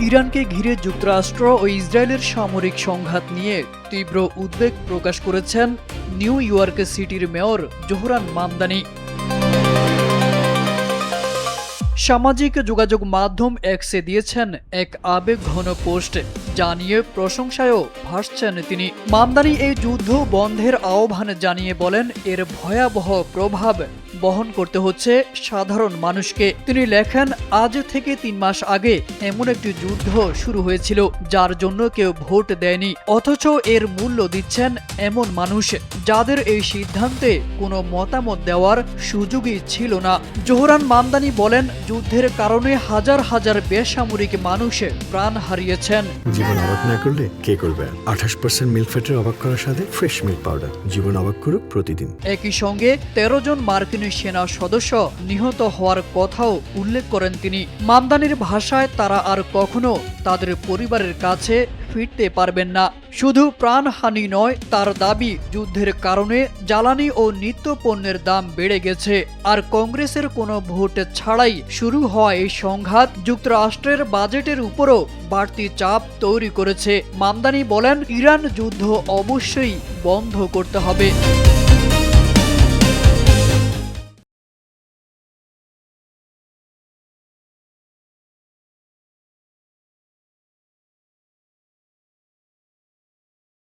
ইরানকে ঘিরে যুক্তরাষ্ট্র ও ইসরায়েলের সামরিক সংঘাত নিয়ে তীব্র উদ্বেগ প্রকাশ করেছেন নিউ ইয়র্ক সিটির মেয়র জোহরান মামদানি। সামাজিক যোগাযোগ মাধ্যম এক্সে দিয়েছেন এক আবেগঘন পোস্ট, যা নিয়ে প্রশংসায়ও ভাসছেন তিনি। মামদানি এই যুদ্ধ বন্ধের আহ্বান জানিয়ে বলেন, এর ভয়াবহ প্রভাব বহন করতে হচ্ছে সাধারণ মানুষকে। তিনি লেখেন, আজ থেকে ৩ মাস আগে এমন একটি যুদ্ধ শুরু হয়েছিল যার জন্য কেউ ভোট দেয়নি, অথচ এর মূল্য দিচ্ছেন এমন মানুষ যাদের এই সিদ্ধান্তে কোনো মতামত দেওয়ার সুযোগই ছিল না। জোহরান মামদানি বলেন, যুদ্ধের কারণে হাজার হাজার বেসামরিক মানুষ প্রাণ হারিয়েছেন। জীবন অবাক না করলে কে করবে? 28% মিল্ক ফ্যাটের অবাক করার সাথে ফ্রেশ মিল্ক পাউডার। জীবন অবাক করুক প্রতিদিন। একই সঙ্গে 13 জন মার্কিন সেনা সদস্য নিহত হওয়ার কথাও উল্লেখ করেন তিনি। মামদানির ভাষায়, তারা আর কখনো তাদের পরিবারের কাছে ফিরতে পারবেন না। শুধু প্রাণহানি নয়, তার দাবি, যুদ্ধের কারণে জ্বালানি ও নিত্য পণ্যের দাম বেড়ে গেছে। আর কংগ্রেসের কোনো ভোট ছাড়াই শুরু হওয়া এই সংঘাত যুক্তরাষ্ট্রের বাজেটের উপরও বাড়তি চাপ তৈরি করেছে। মামদানি বলেন, ইরান যুদ্ধ অবশ্যই বন্ধ করতে হবে।